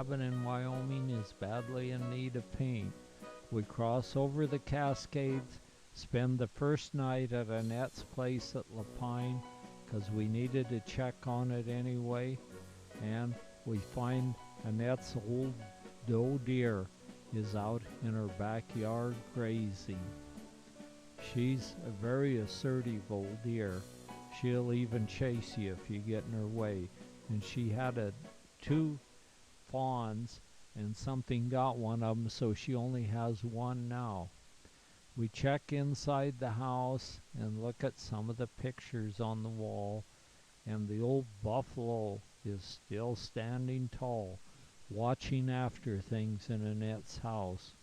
cabin in Wyoming is badly in need of paint. We cross over the Cascades, spend the first night at Annette's place at Lapine because we needed to check on it anyway, and we find Annette's old doe deer is out in her backyard grazing. She's a very assertive old deer. She'll even chase you if you get in her way. And she had two fawns, and something got one of them, so she only has one now. We check inside the house and look at some of the pictures on the wall, and the old buffalo is still standing tall, watching after things in Annette's house.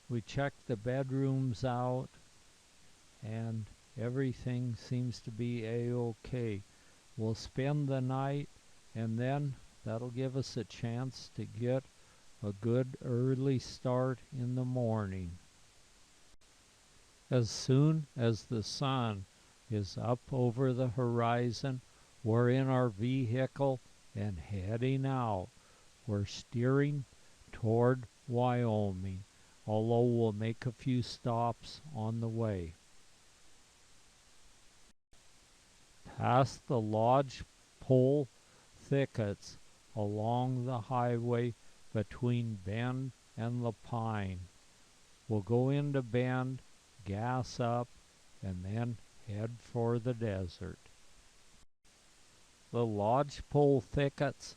We check the bedrooms out, and everything seems to be a-okay. We'll spend the night, and then that'll give us a chance to get a good early start in the morning. As soon as the sun is up over the horizon, we're in our vehicle and heading out. We're steering toward Wyoming, although we'll make a few stops on the way. Past the lodgepole thickets along the highway between Bend and Lapine. We'll go into Bend, gas up, and then head for the desert. The lodgepole thickets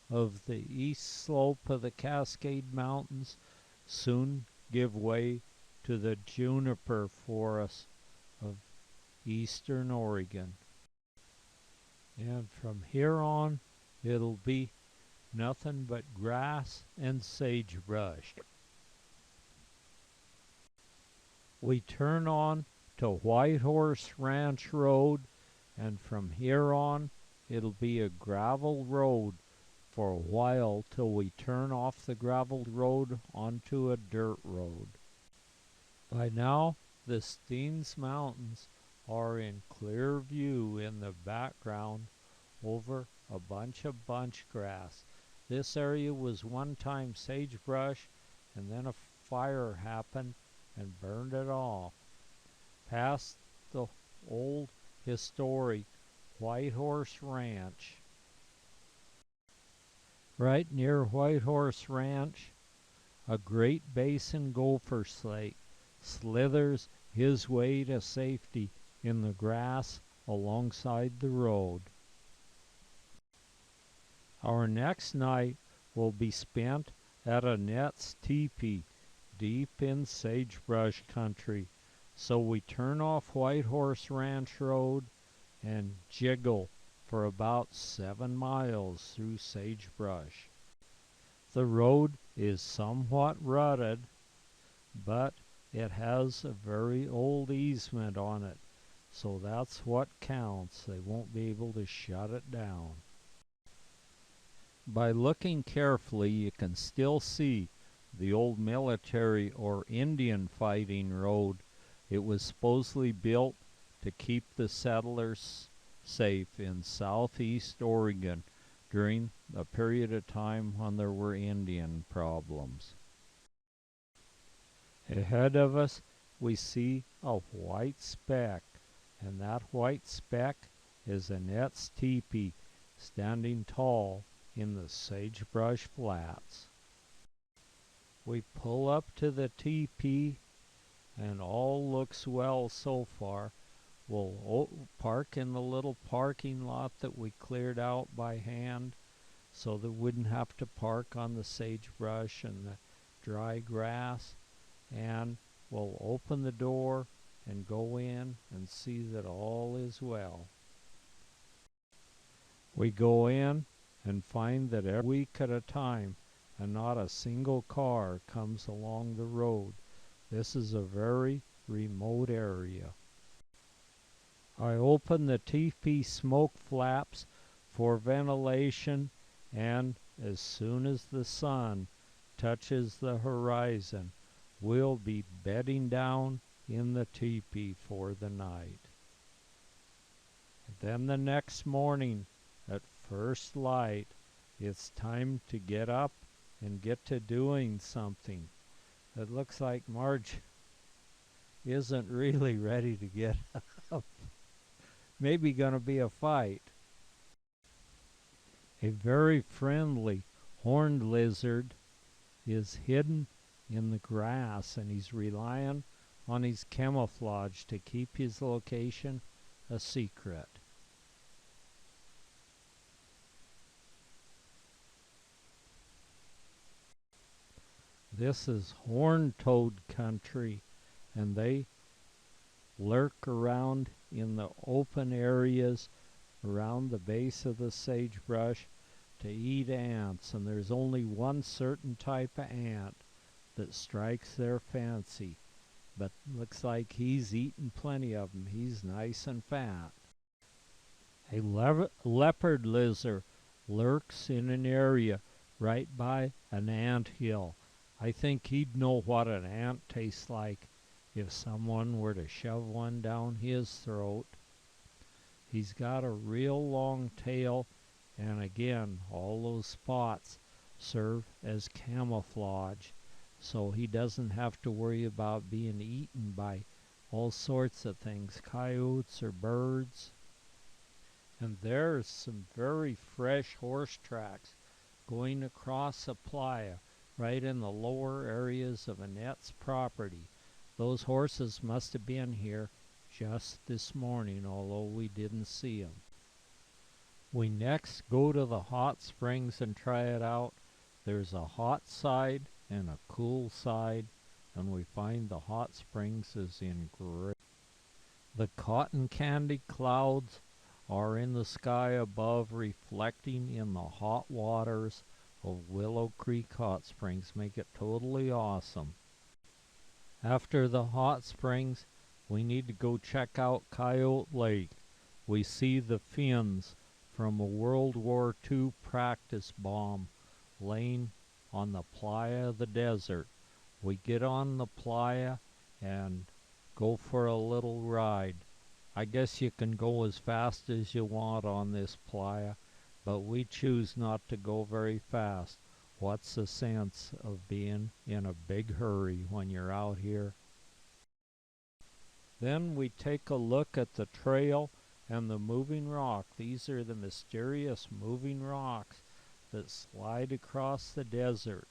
of the east slope of the Cascade Mountains soon give way to the juniper forests of eastern Oregon. And from here on, it'll be nothing but grass and sagebrush. We turn on to Whitehorse Ranch Road, and from here on, it'll be a gravel road for a while till we turn off the gravel road onto a dirt road. By now, the Steens Mountains are in clear view in the background over a bunch of bunch grass. This area was one time sagebrush, and then a fire happened and burned it off. Past the old historic Whitehorse Ranch. Right near Whitehorse Ranch, a Great Basin gopher snake slithers his way to safety in the grass alongside the road. Our next night will be spent at Annette's teepee deep in sagebrush country, so we turn off Whitehorse Ranch Road and jiggle for about 7 miles through sagebrush. The road is somewhat rutted, but it has a very old easement on it, so that's what counts. They won't be able to shut it down. By looking carefully, you can still see the old military or Indian fighting road. It was supposedly built to keep the settlers safe in southeast Oregon during a period of time when there were Indian problems. Ahead of us, we see a white speck, and that white speck is Annette's teepee standing tall in the sagebrush flats. We pull up to the teepee, and all looks well so far. We'll park in the little parking lot that we cleared out by hand so that we wouldn't have to park on the sagebrush and the dry grass, and we'll open the door and go in and see that all is well. We go in and find that every week at a time and not a single car comes along the road. This is a very remote area. I open the teepee smoke flaps for ventilation, and as soon as the sun touches the horizon, we'll be bedding down in the teepee for the night. And then the next morning, at first light, It's time to get up and get to doing something. It looks like Marge isn't really ready to get up. Maybe gonna be a fight. A very friendly horned lizard is hidden in the grass, and he's relying on his camouflage to keep his location a secret. This is horned toad country, and they lurk around in the open areas around the base of the sagebrush to eat ants, and there's only one certain type of ant that strikes their fancy, but looks like he's eaten plenty of them. He's nice and fat. A leopard lizard lurks in an area right by an ant hill. I think he'd know what an ant tastes like if someone were to shove one down his throat. He's got a real long tail, and again, all those spots serve as camouflage, so he doesn't have to worry about being eaten by all sorts of things, coyotes or birds. And there's some very fresh horse tracks going across a playa right in the lower areas of Annette's property. Those horses must have been here just this morning, although we didn't see them. We next go to the hot springs and try it out. There's a hot side and a cool side, and we find the hot springs is in gray. The cotton candy clouds are in the sky above, reflecting in the hot waters of Willow Creek Hot Springs, make it totally awesome. After the hot springs, we need to go check out Coyote Lake. We see the fins from a World War II practice bomb laying on the playa of the desert. We get on the playa and go for a little ride. I guess you can go as fast as you want on this playa, but we choose not to go very fast. What's the sense of being in a big hurry when you're out here? Then we take a look at the trail and the moving rock. These are the mysterious moving rocks that slide across the desert.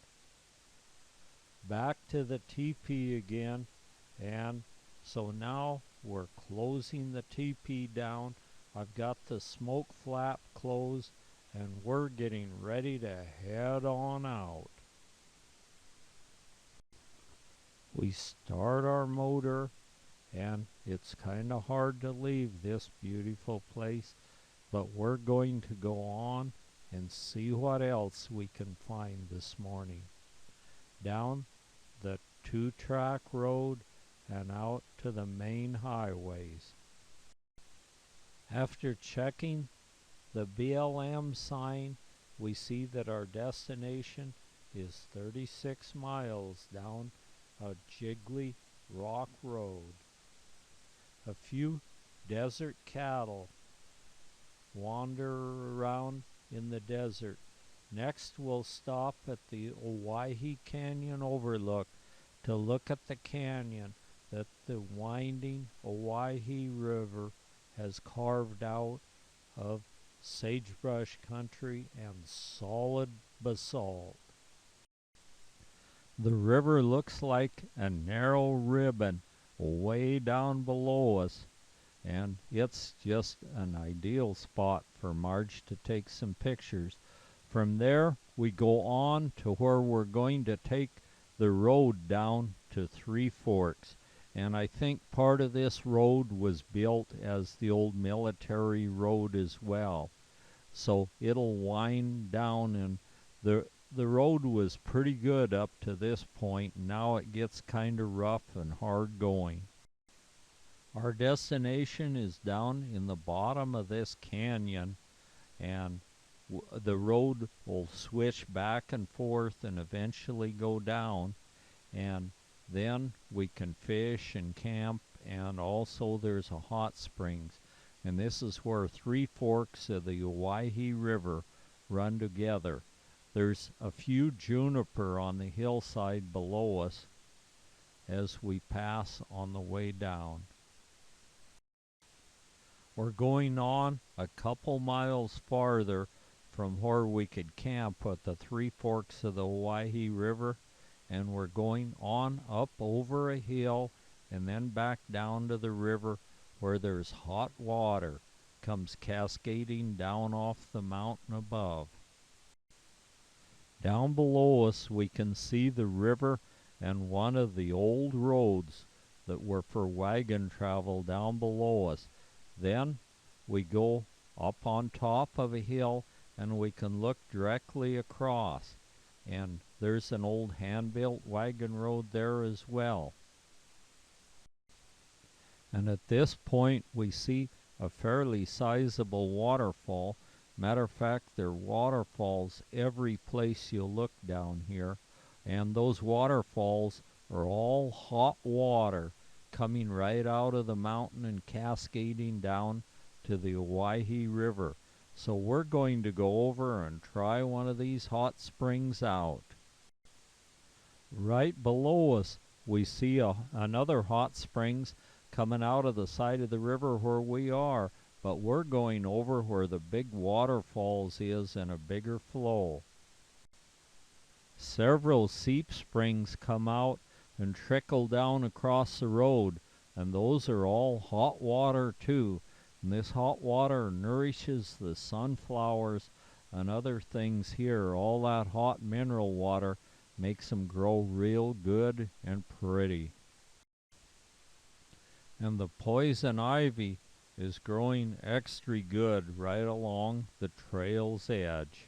Back to the teepee again, and so now we're closing the teepee down. I've got the smoke flap closed, and we're getting ready to head on out. We start our motor, and it's kind of hard to leave this beautiful place, but we're going to go on and see what else we can find this morning. Down the 2-track road and out to the main highways. After checking the BLM sign, we see that our destination is 36 miles down a jiggly rock road. A few desert cattle wander around in the desert. Next, we'll stop at the Oahe Canyon Overlook to look at the canyon that the winding Oahe River has carved out of sagebrush country and solid basalt. The river looks like a narrow ribbon way down below us, and it's just an ideal spot for Marge to take some pictures. From there, we go on to where we're going to take the road down to Three Forks, and I think part of this road was built as the old military road as well. So it'll wind down, and the road was pretty good up to this point. Now it gets kind of rough and hard going. Our destination is down in the bottom of this canyon, and the road will switch back and forth and eventually go down, and then we can fish and camp, and also there's a hot springs, and this is where Three Forks of the Oahe River run together. There's a few juniper on the hillside below us as we pass on the way down. We're going on a couple miles farther from where we could camp at the Three Forks of the Oahe River, and we're going on up over a hill and then back down to the river where there's hot water comes cascading down off the mountain above. Down below us we can see the river and one of the old roads that were for wagon travel down below us. Then we go up on top of a hill and we can look directly across, and there's an old hand-built wagon road there as well. And at this point we see a fairly sizable waterfall. Matter of fact, there are waterfalls every place you look down here, and those waterfalls are all hot water coming right out of the mountain and cascading down to the Oahe River. So we're going to go over and try one of these hot springs out. Right below us we see another hot springs coming out of the side of the river where we are, but we're going over where the big waterfalls is in a bigger flow. Several seep springs come out and trickle down across the road, and those are all hot water too. And this hot water nourishes the sunflowers and other things here. All that hot mineral water makes them grow real good and pretty. And the poison ivy is growing extra good right along the trail's edge.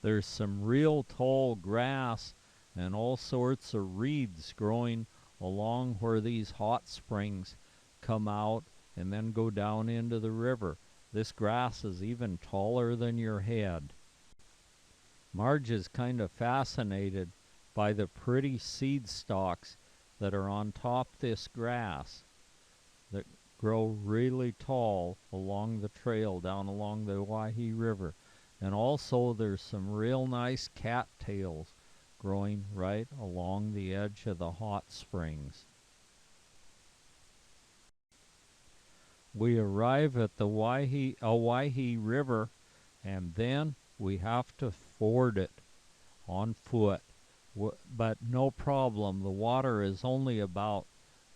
There's some real tall grass and all sorts of reeds growing along where these hot springs come out and then go down into the river. This grass is even taller than your head. Marge is kind of fascinated by the pretty seed stalks that are on top this grass that grow really tall along the trail down along the Oahe River. And also there's some real nice cattails growing right along the edge of the hot springs. We arrive at the Oahe River, and then we have to ford it on foot. But no problem, the water is only about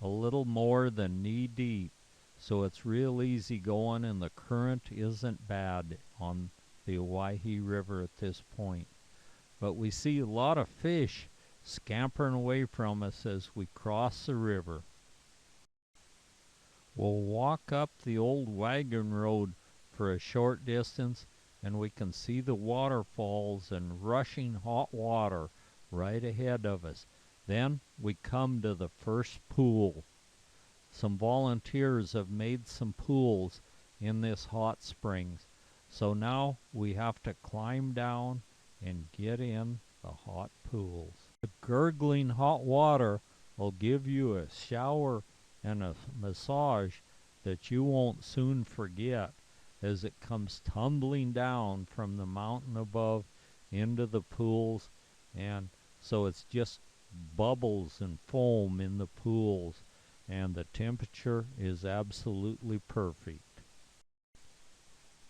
a little more than knee deep, so it's real easy going, and the current isn't bad on the Oahe River at this point. But we see a lot of fish scampering away from us as we cross the river. We'll walk up the old wagon road for a short distance, and we can see the waterfalls and rushing hot water right ahead of us. Then we come to the first pool. Some volunteers have made some pools in this hot springs. So now we have to climb down and get in the hot pools. The gurgling hot water will give you a shower and a massage that you won't soon forget as it comes tumbling down from the mountain above into the pools. And so it's just bubbles and foam in the pools, and the temperature is absolutely perfect.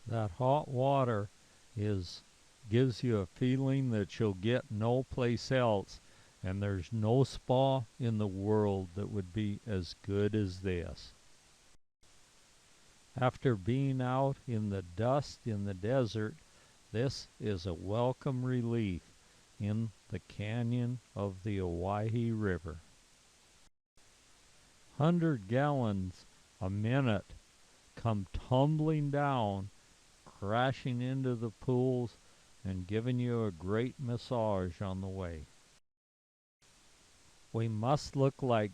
That hot water gives you a feeling that you'll get no place else, and there's no spa in the world that would be as good as this. After being out in the dust in the desert, this is a welcome relief in the canyon of the Oahe River. 100 gallons a minute come tumbling down, crashing into the pools and giving you a great massage on the way. We must look like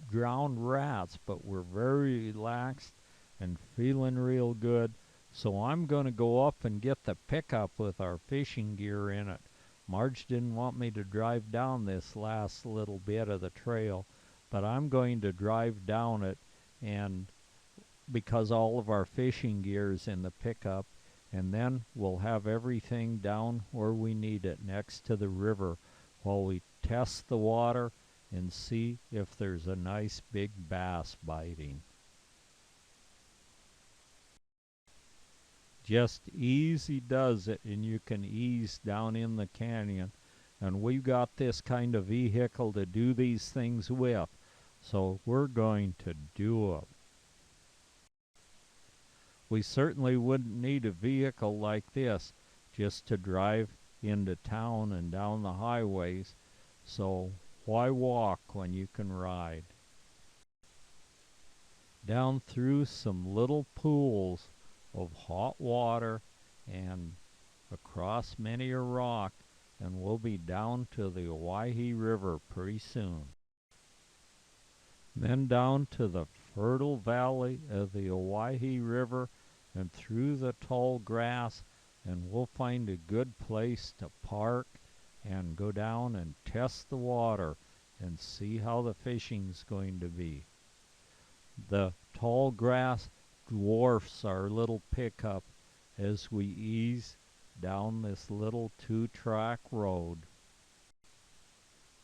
drowned rats, but we're very relaxed and feeling real good. So I'm going to go up and get the pickup with our fishing gear in it. Marge didn't want me to drive down this last little bit of the trail, but I'm going to drive down it, and because all of our fishing gear is in the pickup, and then we'll have everything down where we need it next to the river while we test the water and see if there's a nice big bass biting. Just easy does it, and you can ease down in the canyon. And we've got this kind of vehicle to do these things with, so we're going to do it. We certainly wouldn't need a vehicle like this just to drive into town and down the highways, so why walk when you can ride? Down through some little pools of hot water and across many a rock, and we'll be down to the Oahe River pretty soon. Then down to the fertile valley of the Oahe River and through the tall grass, and we'll find a good place to park and go down and test the water and see how the fishing's going to be. The tall grass dwarfs our little pickup as we ease down this little 2-track road.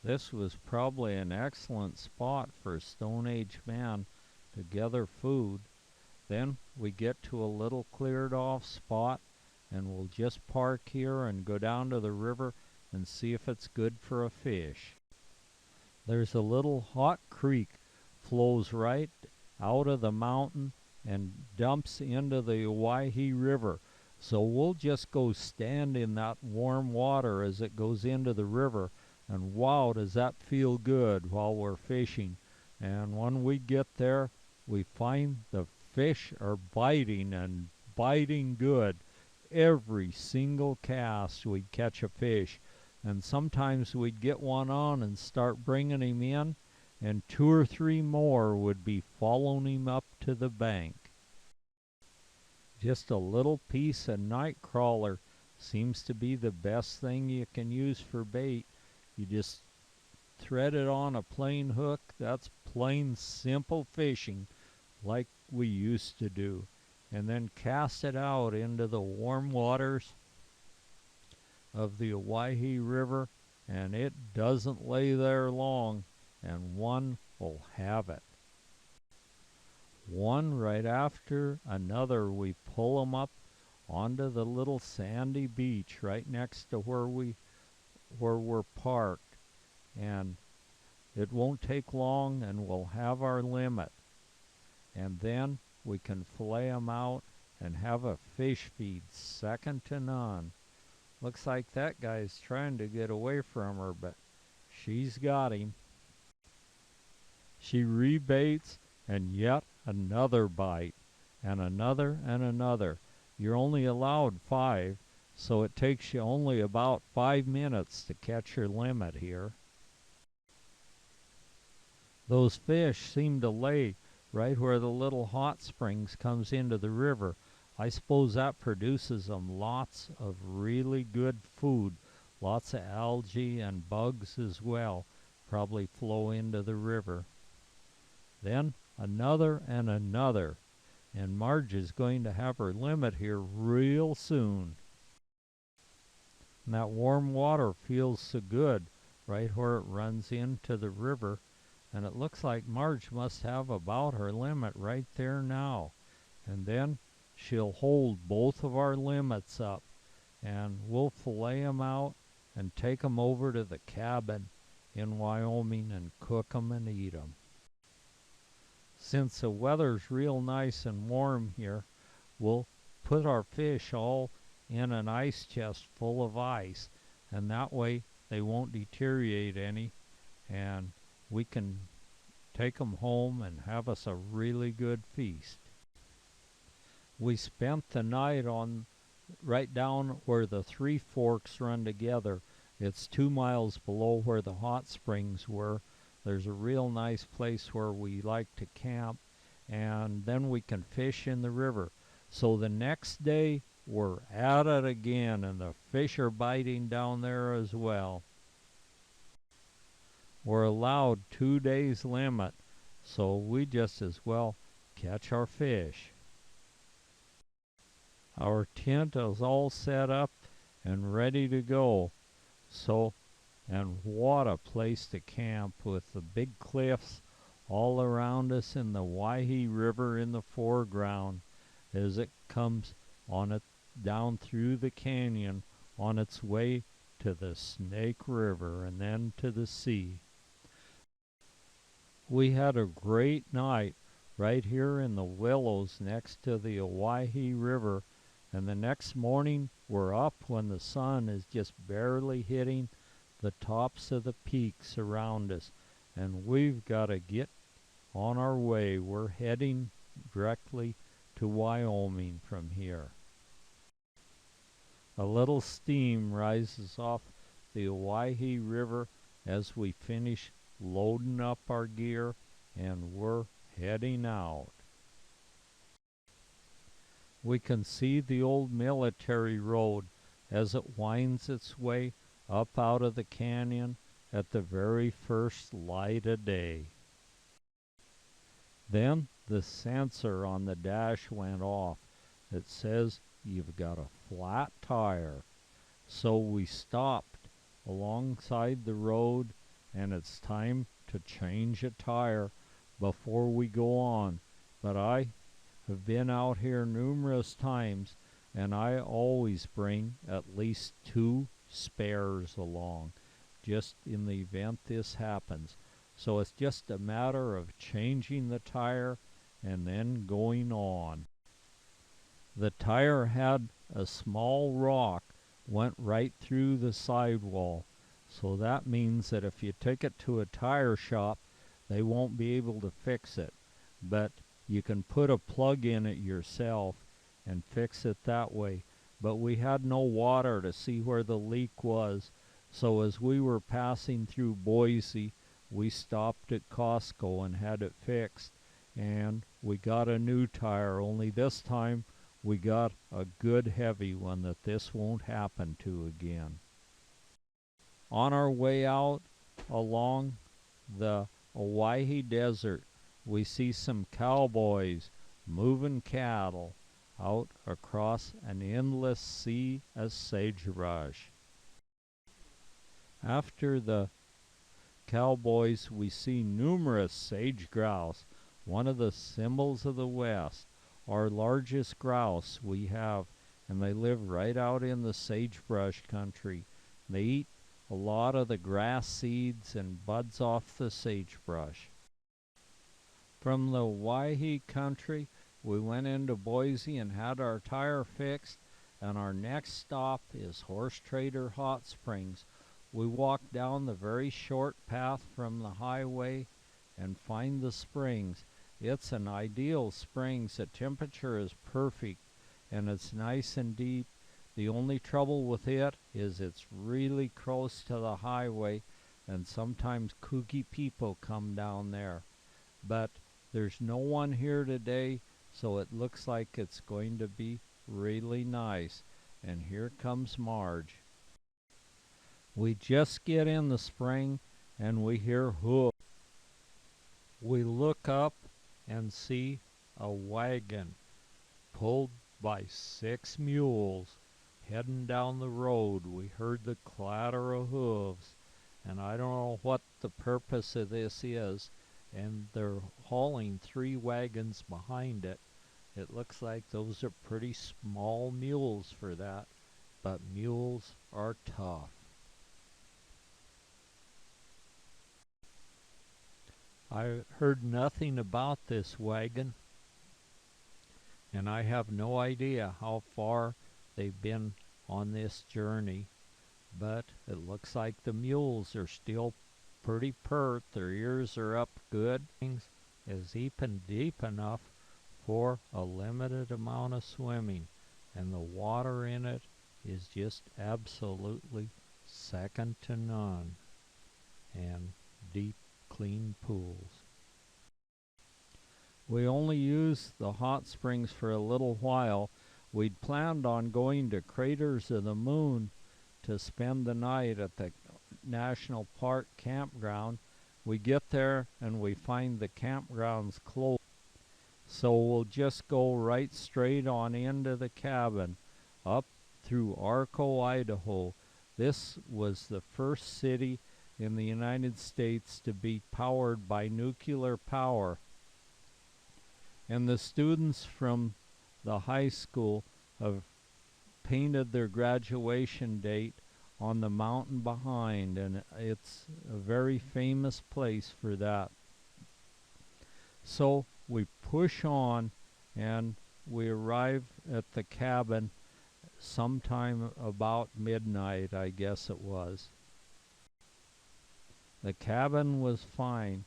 This was probably an excellent spot for a Stone Age man to gather food. Then we get to a little cleared off spot, and we'll just park here and go down to the river and see if it's good for a fish. There's a little hot creek flows right out of the mountain and dumps into the Oahe River. So we'll just go stand in that warm water as it goes into the river, and wow, does that feel good while we're fishing. And when we get there, we find the fish are biting, and biting good. Every single cast we'd catch a fish, and sometimes we'd get one on and start bringing him in, and 2 or 3 more would be following him up to the bank. Just a little piece of night crawler seems to be the best thing you can use for bait. You just thread it on a plain hook. That's plain simple fishing like we used to do. And then cast it out into the warm waters of the Oahe River, and it doesn't lay there long, and one will have it. One right after another, we pull them up onto the little sandy beach right next to where we're parked, and it won't take long, and we'll have our limit. And then we can fillet them out and have a fish feed second to none. Looks like that guy's trying to get away from her, but she's got him. She rebaits, and yet another bite, and another and another. You're only allowed 5, so it takes you only about 5 minutes to catch your limit here. Those fish seem to lay right where the little hot springs comes into the river. I suppose that produces them lots of really good food. Lots of algae and bugs as well probably flow into the river. Then another and another, and Marge is going to have her limit here real soon. And that warm water feels so good right where it runs into the river, and it looks like Marge must have about her limit right there now. And then she'll hold both of our limits up, and we'll fillet them out and take them over to the cabin in Wyoming and cook them and eat them. Since the weather's real nice and warm here, we'll put our fish all in an ice chest full of ice, and that way they won't deteriorate any, and we can take them home and have us a really good feast. We spent the night on right down where the 3 forks run together. It's 2 miles below where the hot springs were. There's a real nice place where we like to camp, and then we can fish in the river. So the next day, we're at it again, and the fish are biting down there as well. We're allowed 2 days limit, so we just as well catch our fish. Our tent is all set up and ready to go. And what a place to camp with the big cliffs all around us and the Oahe River in the foreground as it comes on it down through the canyon on its way to the Snake River and then to the sea. We had a great night right here in the willows next to the Oahe River, and the next morning we're up when the sun is just barely hitting the tops of the peaks around us, and we've got to get on our way. We're heading directly to Wyoming from here. A little steam rises off the Oahe River as we finish loading up our gear, and we're heading out. We can see the old military road as it winds its way up out of the canyon at the very first light of day. Then the sensor on the dash went off. It says you've got a flat tire. So we stopped alongside the road, and it's time to change a tire before we go on. But I have been out here numerous times, and I always bring at least 2 spares along, just in the event this happens. So it's just a matter of changing the tire and then going on. The tire had a small rock went right through the sidewall, so that means that if you take it to a tire shop, they won't be able to fix it, but you can put a plug in it yourself and fix it that way. But we had no water to see where the leak was, so as we were passing through Boise, we stopped at Costco and had it fixed, and we got a new tire, only this time we got a good heavy one that this won't happen to again. On our way out along the Oahe Desert, we see some cowboys moving cattle out across an endless sea of sagebrush. After the cowboys, we see numerous sage grouse, one of the symbols of the West. Our largest grouse we have, and they live right out in the sagebrush country. They eat a lot of the grass seeds and buds off the sagebrush. From the Oahe country, we went into Boise and had our tire fixed, and our next stop is Horse Trader Hot Springs. We walk down the very short path from the highway and find the springs. It's an ideal springs. The temperature is perfect, and it's nice and deep. The only trouble with it is it's really close to the highway, and sometimes kooky people come down there. But there's no one here today, so it looks like it's going to be really nice. And here comes Marge. We just get in the spring, and we hear hoof. We look up and see a wagon pulled by 6 mules heading down the road. We heard the clatter of hooves, and I don't know what the purpose of this is, and they're hauling 3 wagons behind it. It looks like those are pretty small mules for that, but mules are tough. I heard nothing about this wagon, and I have no idea how far they've been on this journey, but it looks like the mules are still pretty pert. Their ears are up good. Things is even deep enough for a limited amount of swimming, and the water in it is just absolutely second to none, and deep clean pools. We only used the hot springs for a little while. We'd planned on going to Craters of the Moon to spend the night at the National Park campground. We get there and we find the campground's closed. So we'll just go right straight on into the cabin, up through Arco, Idaho. This was the first city in the United States to be powered by nuclear power. And the students from the high school have painted their graduation date on the mountain behind, and it's a very famous place for that. So we push on, and we arrive at the cabin sometime about midnight, I guess it was. The cabin was fine.